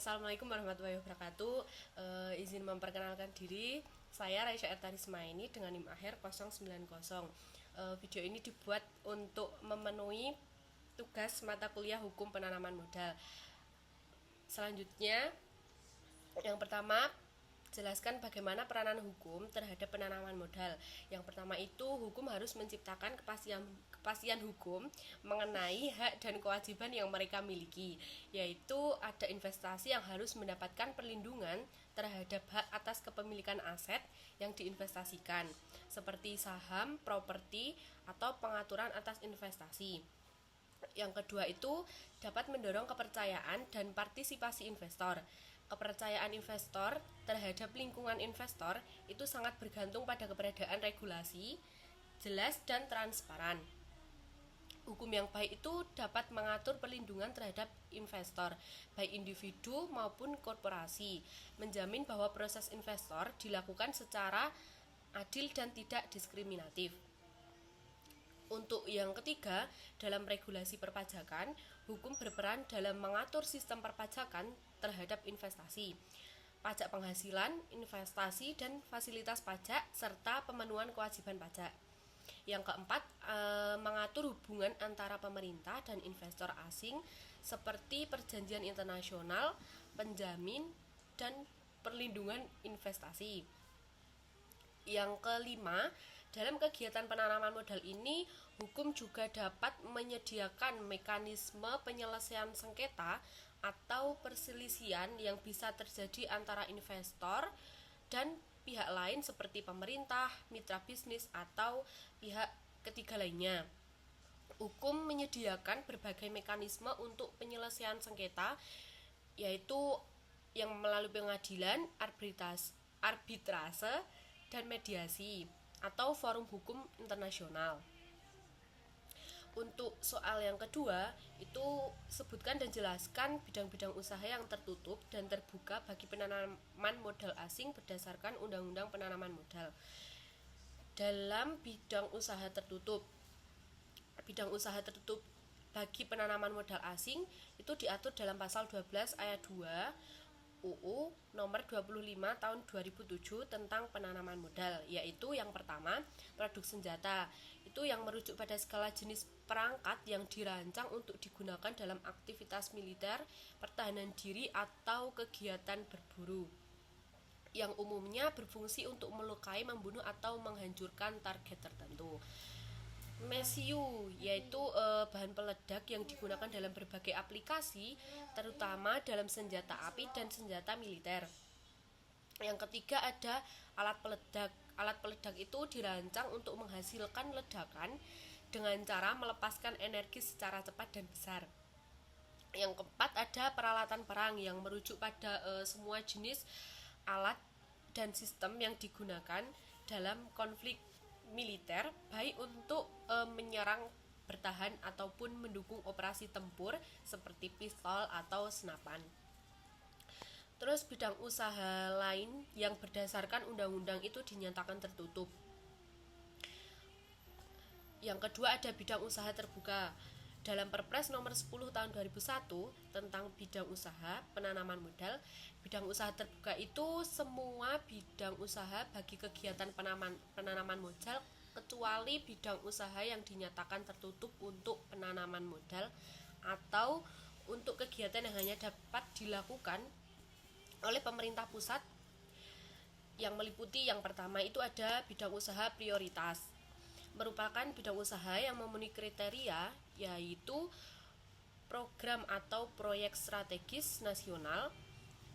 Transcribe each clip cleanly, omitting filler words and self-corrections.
Assalamualaikum warahmatullahi wabarakatuh. Izin memperkenalkan diri, saya Raisya Ertarismaini dengan NIM akhir 090. Video ini dibuat untuk memenuhi tugas mata kuliah Hukum Penanaman Modal. Selanjutnya, yang pertama, jelaskan bagaimana peranan hukum terhadap penanaman modal. Yang pertama itu, hukum harus menciptakan kepastian hukum mengenai hak dan kewajiban yang mereka miliki, yaitu ada investasi yang harus mendapatkan perlindungan terhadap hak atas kepemilikan aset yang diinvestasikan, seperti saham, properti, atau pengaturan atas investasi. Yang kedua itu dapat mendorong kepercayaan dan partisipasi investor. Kepercayaan investor terhadap lingkungan investor itu sangat bergantung pada keberadaan regulasi jelas dan transparan. Hukum yang baik itu dapat mengatur perlindungan terhadap investor, baik individu maupun korporasi, menjamin bahwa proses investor dilakukan secara adil dan tidak diskriminatif. Untuk yang ketiga, dalam regulasi perpajakan, hukum berperan dalam mengatur sistem perpajakan terhadap investasi, pajak penghasilan, investasi, dan fasilitas pajak, serta pemenuhan kewajiban pajak. Yang keempat, mengatur hubungan antara pemerintah dan investor asing seperti perjanjian internasional, penjamin, dan perlindungan investasi. Yang kelima, dalam kegiatan penanaman modal ini, hukum juga dapat menyediakan mekanisme penyelesaian sengketa atau perselisihan yang bisa terjadi antara investor dan pihak lain seperti pemerintah, mitra bisnis, atau pihak ketiga lainnya. Hukum menyediakan berbagai mekanisme untuk penyelesaian sengketa, yaitu yang melalui pengadilan, arbitrase, dan mediasi atau forum hukum internasional. Untuk soal yang kedua, itu sebutkan dan jelaskan bidang-bidang usaha yang tertutup dan terbuka bagi penanaman modal asing berdasarkan Undang-Undang Penanaman Modal. Dalam bidang usaha tertutup bagi penanaman modal asing itu diatur dalam pasal 12 ayat 2 UU nomor 25 tahun 2007 tentang penanaman modal, yaitu yang pertama, produk senjata. Itu yang merujuk pada segala jenis perangkat yang dirancang untuk digunakan dalam aktivitas militer, pertahanan diri, atau kegiatan berburu, yang umumnya berfungsi untuk melukai, membunuh, atau menghancurkan target tertentu. Mesiu, yaitu bahan peledak yang digunakan dalam berbagai aplikasi, terutama dalam senjata api dan senjata militer. Yang ketiga ada alat peledak. Alat peledak itu dirancang untuk menghasilkan ledakan dengan cara melepaskan energi secara cepat dan besar. Yang keempat ada peralatan perang yang merujuk pada semua jenis alat dan sistem yang digunakan dalam konflik militer, baik untuk menyerang, bertahan, ataupun mendukung operasi tempur seperti pistol atau senapan. Terus bidang usaha lain yang berdasarkan undang-undang itu dinyatakan tertutup. Yang kedua ada bidang usaha terbuka. Dalam Perpres nomor 10 tahun 2001 tentang bidang usaha penanaman modal, bidang usaha terbuka itu semua bidang usaha bagi kegiatan penanaman modal kecuali bidang usaha yang dinyatakan tertutup untuk penanaman modal atau untuk kegiatan yang hanya dapat dilakukan oleh pemerintah pusat, yang meliputi yang pertama itu ada bidang usaha prioritas, merupakan bidang usaha yang memenuhi kriteria, yaitu program atau proyek strategis nasional,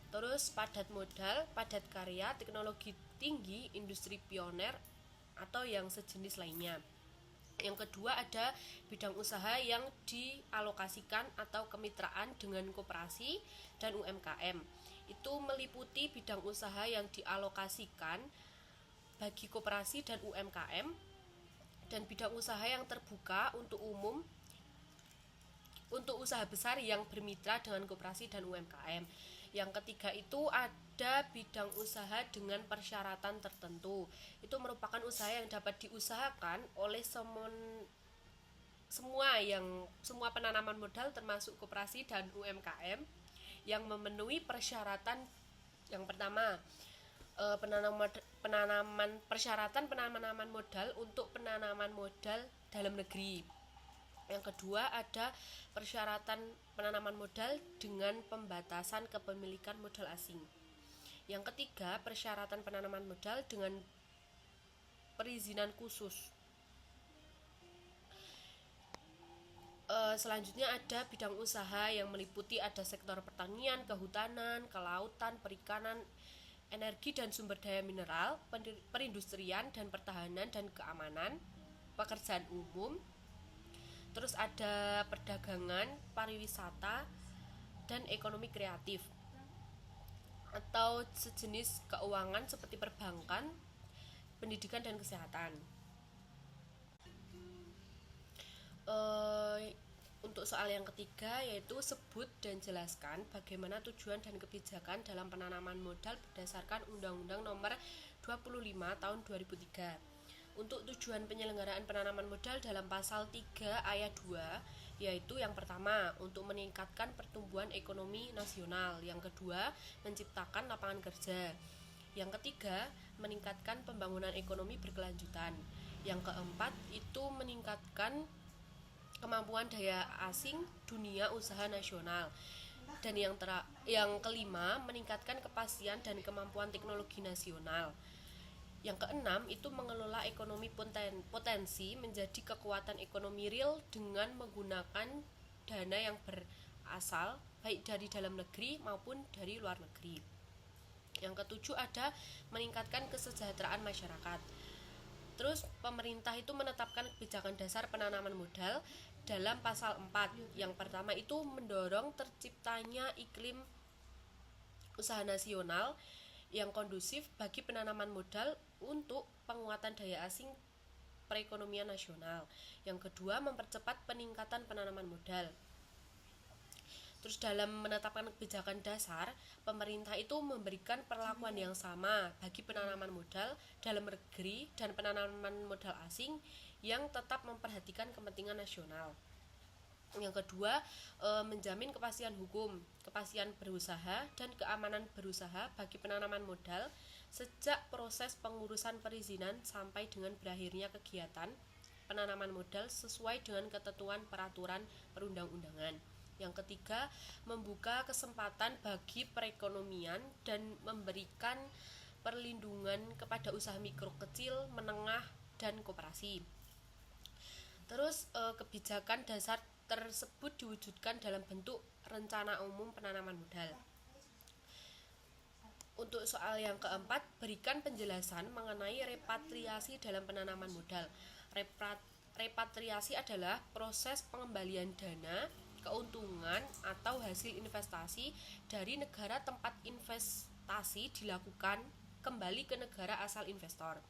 terus padat modal, padat karya, teknologi tinggi, industri pioner, atau yang sejenis lainnya. Yang kedua ada bidang usaha yang dialokasikan atau kemitraan dengan koperasi dan UMKM. Itu meliputi bidang usaha yang dialokasikan bagi koperasi dan UMKM, dan bidang usaha yang terbuka untuk umum untuk usaha besar yang bermitra dengan koperasi dan UMKM. Yang ketiga itu ada bidang usaha dengan persyaratan tertentu. Itu merupakan usaha yang dapat diusahakan oleh semua penanaman modal termasuk koperasi dan UMKM yang memenuhi persyaratan. Yang pertama, persyaratan penanaman modal untuk penanaman modal dalam negeri. Yang kedua, ada persyaratan penanaman modal dengan pembatasan kepemilikan modal asing. Yang ketiga, persyaratan penanaman modal dengan perizinan khusus. Selanjutnya ada bidang usaha yang meliputi ada sektor pertanian, kehutanan, kelautan, perikanan, energi dan sumber daya mineral, perindustrian dan pertahanan dan keamanan, pekerjaan umum. Terus ada perdagangan, pariwisata, dan ekonomi kreatif atau sejenis keuangan seperti perbankan, pendidikan dan kesehatan. Untuk soal yang ketiga yaitu sebut dan jelaskan bagaimana tujuan dan kebijakan dalam penanaman modal berdasarkan Undang-Undang Nomor 25 Tahun 2003. Untuk tujuan penyelenggaraan penanaman modal dalam pasal 3 ayat 2 yaitu yang pertama untuk meningkatkan pertumbuhan ekonomi nasional, yang kedua menciptakan lapangan kerja, yang ketiga meningkatkan pembangunan ekonomi berkelanjutan, yang keempat itu meningkatkan kemampuan daya asing dunia usaha nasional, dan yang kelima meningkatkan kepastian dan kemampuan teknologi nasional. Yang keenam itu mengelola ekonomi potensi menjadi kekuatan ekonomi real dengan menggunakan dana yang berasal baik dari dalam negeri maupun dari luar negeri. Yang ketujuh ada meningkatkan kesejahteraan masyarakat. Terus pemerintah itu menetapkan kebijakan dasar penanaman modal dalam pasal 4. Yang pertama itu mendorong terciptanya iklim usaha nasional yang kondusif bagi penanaman modal untuk penguatan daya asing perekonomian nasional. Yang kedua, mempercepat peningkatan penanaman modal. Terus dalam menetapkan kebijakan dasar, pemerintah itu memberikan perlakuan yang sama bagi penanaman modal dalam negeri dan penanaman modal asing yang tetap memperhatikan kepentingan nasional. Yang kedua, menjamin kepastian hukum, kepastian berusaha, dan keamanan berusaha bagi penanaman modal sejak proses pengurusan perizinan sampai dengan berakhirnya kegiatan penanaman modal sesuai dengan ketentuan peraturan perundang-undangan. Yang ketiga, membuka kesempatan bagi perekonomian dan memberikan perlindungan kepada usaha mikro, kecil, menengah, dan koperasi. Terus kebijakan dasar tersebut diwujudkan dalam bentuk rencana umum penanaman modal. Untuk soal yang keempat, berikan penjelasan mengenai repatriasi dalam penanaman modal. Repatriasi adalah proses pengembalian dana, keuntungan atau hasil investasi dari negara tempat investasi dilakukan kembali ke negara asal investor.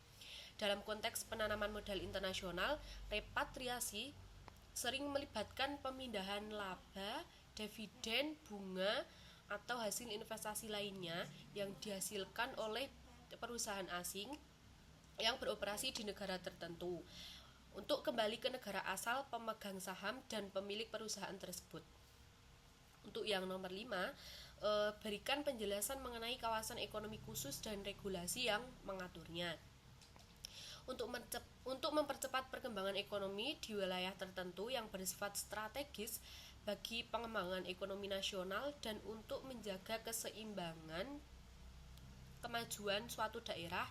Dalam konteks penanaman modal internasional, repatriasi sering melibatkan pemindahan laba, dividen, bunga, atau hasil investasi lainnya yang dihasilkan oleh perusahaan asing yang beroperasi di negara tertentu untuk kembali ke negara asal pemegang saham dan pemilik perusahaan tersebut. Untuk yang nomor 5, berikan penjelasan mengenai kawasan ekonomi khusus dan regulasi yang mengaturnya. Untuk mempercepat perkembangan ekonomi di wilayah tertentu yang bersifat strategis bagi pengembangan ekonomi nasional dan untuk menjaga keseimbangan kemajuan suatu daerah,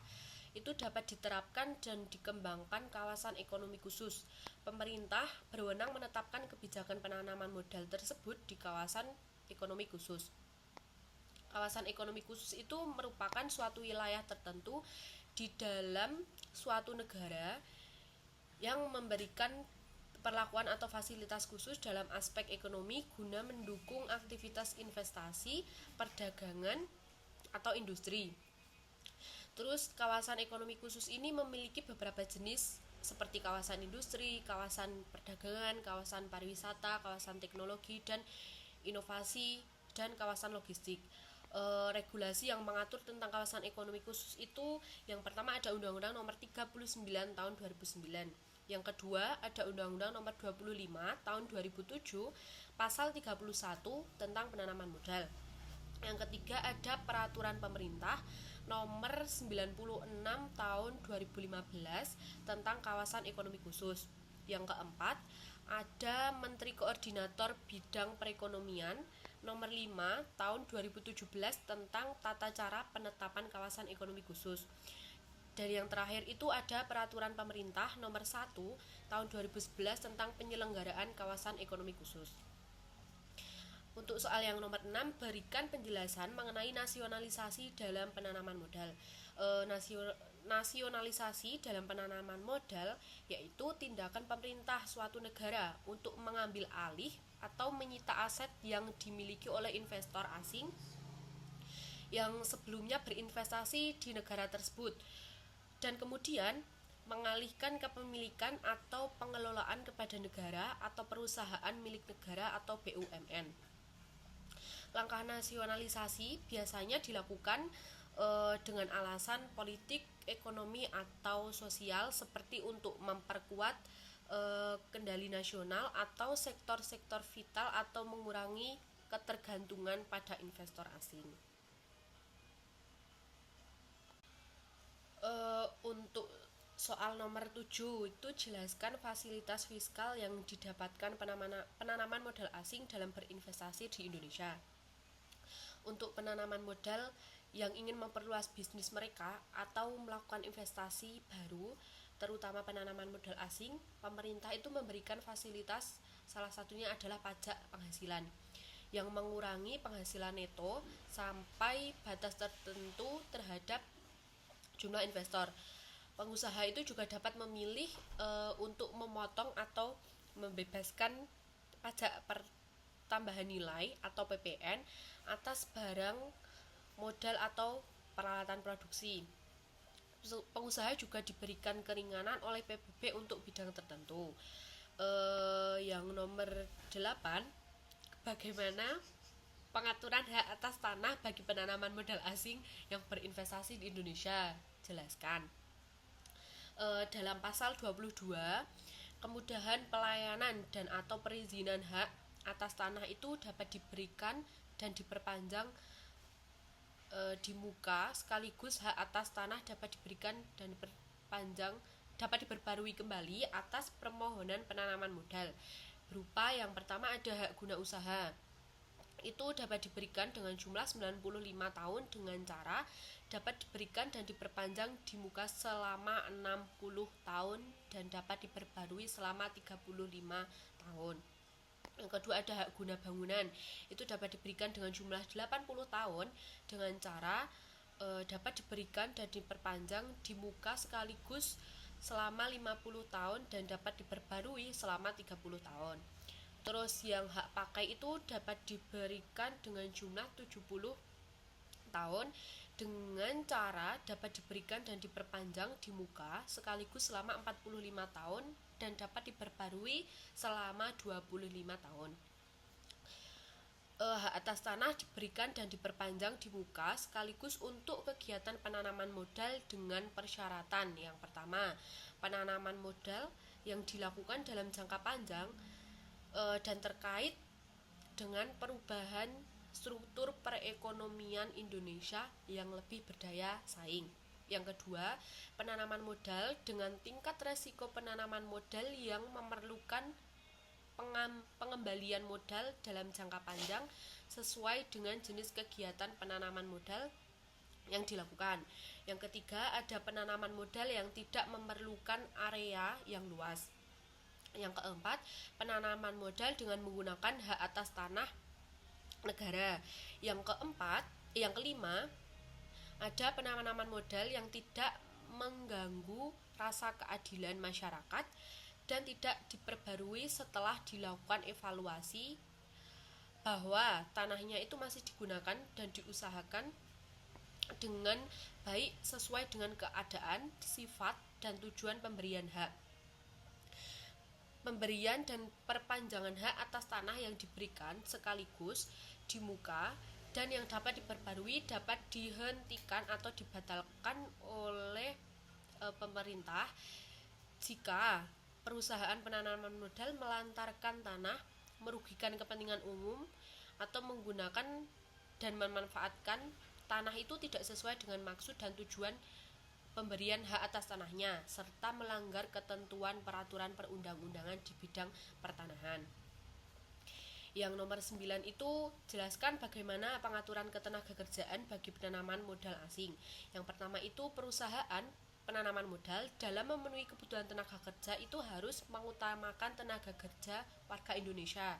itu dapat diterapkan dan dikembangkan kawasan ekonomi khusus. Pemerintah berwenang menetapkan kebijakan penanaman modal tersebut di kawasan ekonomi khusus. Kawasan ekonomi khusus itu merupakan suatu wilayah tertentu di dalam suatu negara yang memberikan perlakuan atau fasilitas khusus dalam aspek ekonomi guna mendukung aktivitas investasi, perdagangan, atau industri. Terus kawasan ekonomi khusus ini memiliki beberapa jenis seperti kawasan industri, kawasan perdagangan, kawasan pariwisata, kawasan teknologi dan inovasi, dan kawasan logistik. Regulasi yang mengatur tentang kawasan ekonomi khusus itu yang pertama ada Undang-Undang Nomor 39 Tahun 2009. Yang kedua ada Undang-Undang Nomor 25 Tahun 2007 Pasal 31 tentang penanaman modal. Yang ketiga ada peraturan pemerintah nomor 96 tahun 2015 tentang kawasan ekonomi khusus. Yang keempat ada Menteri Koordinator Bidang Perekonomian nomor 5 tahun 2017 tentang tata cara penetapan kawasan ekonomi khusus. Dan yang terakhir itu ada peraturan pemerintah nomor 1 tahun 2011 tentang penyelenggaraan kawasan ekonomi khusus. Untuk soal yang nomor 6, berikan penjelasan mengenai nasionalisasi dalam penanaman modal. Nasionalisasi dalam penanaman modal yaitu tindakan pemerintah suatu negara untuk mengambil alih atau menyita aset yang dimiliki oleh investor asing yang sebelumnya berinvestasi di negara tersebut dan kemudian mengalihkan kepemilikan atau pengelolaan kepada negara atau perusahaan milik negara atau BUMN. Langkah nasionalisasi biasanya dilakukan dengan alasan politik, ekonomi, atau sosial seperti untuk memperkuat kendali nasional atau sektor-sektor vital atau mengurangi ketergantungan pada investor asing. Untuk soal nomor 7 itu jelaskan fasilitas fiskal yang didapatkan penanaman modal asing dalam berinvestasi di Indonesia. Untuk penanaman modal yang ingin memperluas bisnis mereka atau melakukan investasi baru, terutama penanaman modal asing, pemerintah itu memberikan fasilitas, salah satunya adalah pajak penghasilan yang mengurangi penghasilan neto sampai batas tertentu terhadap jumlah investor. Pengusaha itu juga dapat memilih untuk memotong atau membebaskan pajak tambahan nilai atau PPN atas barang, modal atau peralatan produksi. Pengusaha juga diberikan keringanan oleh PBB untuk bidang tertentu. Yang nomor 8, bagaimana pengaturan hak atas tanah bagi penanaman modal asing yang berinvestasi di Indonesia. Jelaskan. Dalam pasal 22, kemudahan pelayanan dan atau perizinan hak atas tanah itu dapat diberikan dan diperpanjang di muka, sekaligus hak atas tanah dapat diberikan dan dapat diperbarui kembali atas permohonan penanaman modal. Berupa yang pertama ada hak guna usaha. Itu dapat diberikan dengan jumlah 95 tahun dengan cara dapat diberikan dan diperpanjang di muka selama 60 tahun dan dapat diperbarui selama 35 tahun. Yang kedua ada hak guna bangunan. Itu dapat diberikan dengan jumlah 80 tahun dengan cara dapat diberikan dan diperpanjang di muka sekaligus selama 50 tahun dan dapat diperbarui selama 30 tahun. Terus yang hak pakai itu dapat diberikan dengan jumlah 70 tahun dengan cara dapat diberikan dan diperpanjang di muka sekaligus selama 45 tahun dan dapat diperbarui selama 25 tahun. Hak atas tanah diberikan dan diperpanjang di muka sekaligus untuk kegiatan penanaman modal dengan persyaratan. Yang pertama, penanaman modal yang dilakukan dalam jangka panjang dan terkait dengan perubahan struktur perekonomian Indonesia yang lebih berdaya saing. Yang kedua, penanaman modal dengan tingkat resiko penanaman modal yang memerlukan pengembalian modal dalam jangka panjang sesuai dengan jenis kegiatan penanaman modal yang dilakukan. Yang ketiga, ada penanaman modal yang tidak memerlukan area yang luas. Yang keempat, penanaman modal dengan menggunakan hak atas tanah negara. Yang kelima, ada penanaman modal yang tidak mengganggu rasa keadilan masyarakat dan tidak diperbarui setelah dilakukan evaluasi bahwa tanahnya itu masih digunakan dan diusahakan dengan baik sesuai dengan keadaan, sifat, dan tujuan pemberian hak. Pemberian dan perpanjangan hak atas tanah yang diberikan sekaligus di muka dan yang dapat diperbarui dapat dihentikan atau dibatalkan oleh pemerintah jika perusahaan penanaman modal melantarkan tanah, merugikan kepentingan umum, atau menggunakan dan memanfaatkan tanah itu tidak sesuai dengan maksud dan tujuan pemberian hak atas tanahnya, serta melanggar ketentuan peraturan perundang-undangan di bidang pertanahan. Yang nomor 9 itu jelaskan bagaimana pengaturan ketenagakerjaan bagi penanaman modal asing. Yang pertama itu perusahaan penanaman modal dalam memenuhi kebutuhan tenaga kerja itu harus mengutamakan tenaga kerja warga Indonesia.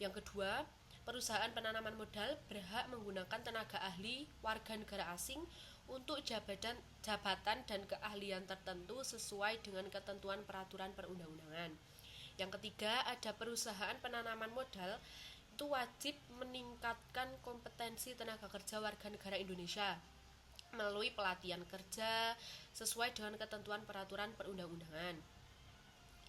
Yang kedua, perusahaan penanaman modal berhak menggunakan tenaga ahli warga negara asing untuk jabatan dan keahlian tertentu sesuai dengan ketentuan peraturan perundang-undangan. Yang ketiga, ada perusahaan penanaman modal itu wajib meningkatkan kompetensi tenaga kerja warga negara Indonesia melalui pelatihan kerja sesuai dengan ketentuan peraturan perundang-undangan.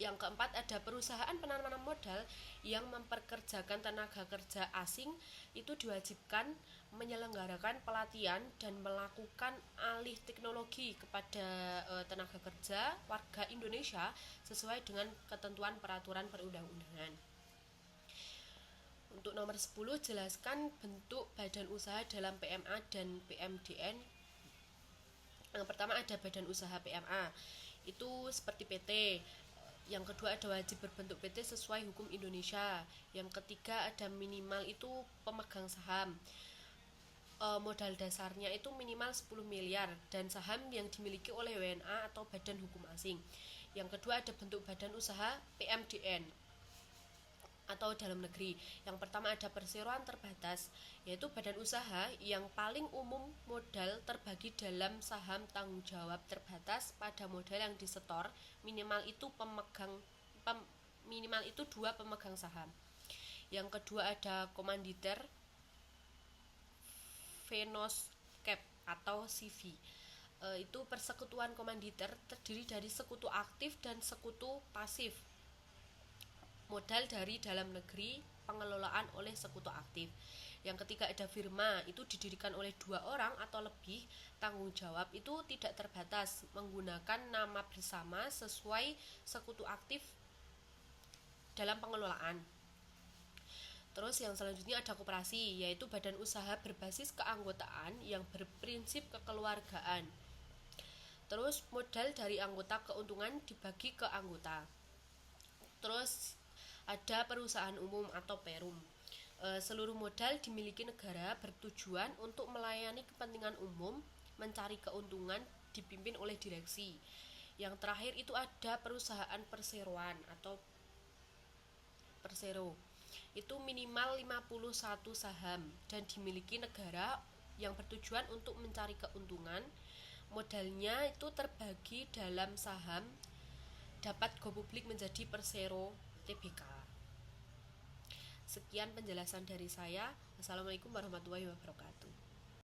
Yang keempat, ada perusahaan penanaman modal yang memperkerjakan tenaga kerja asing itu diwajibkan menyelenggarakan pelatihan dan melakukan alih teknologi kepada tenaga kerja warga Indonesia sesuai dengan ketentuan peraturan perundang-undangan. Untuk nomor 10, jelaskan bentuk badan usaha dalam PMA dan PMDN. Yang pertama ada badan usaha PMA, itu seperti PT. Yang kedua ada wajib berbentuk PT sesuai hukum Indonesia. Yang ketiga ada minimal itu pemegang saham. Modal dasarnya itu minimal 10 miliar dan saham yang dimiliki oleh WNA atau badan hukum asing. Yang kedua ada bentuk badan usaha PMDN atau dalam negeri. Yang pertama ada perseroan terbatas, yaitu badan usaha yang paling umum modal terbagi dalam saham tanggung jawab terbatas pada modal yang disetor, minimal itu minimal itu 2 pemegang saham. Yang kedua ada komanditer Venoscap atau CV. Itu persekutuan komanditer terdiri dari sekutu aktif dan sekutu pasif. Modal dari dalam negeri, pengelolaan oleh sekutu aktif. Yang ketiga ada firma, itu didirikan oleh 2 orang atau lebih, tanggung jawab itu tidak terbatas, menggunakan nama bersama sesuai sekutu aktif dalam pengelolaan. Terus yang selanjutnya ada koperasi, yaitu badan usaha berbasis keanggotaan yang berprinsip kekeluargaan. Terus modal dari anggota keuntungan dibagi ke anggota. Terus ada perusahaan umum atau perum. Seluruh modal dimiliki negara bertujuan untuk melayani kepentingan umum, mencari keuntungan, dipimpin oleh direksi. Yang terakhir itu ada perusahaan perseroan atau persero. Itu minimal 51 saham dan dimiliki negara yang bertujuan untuk mencari keuntungan. Modalnya itu terbagi dalam saham, dapat go publik menjadi persero TBK. Sekian penjelasan dari saya. Assalamualaikum warahmatullahi wabarakatuh.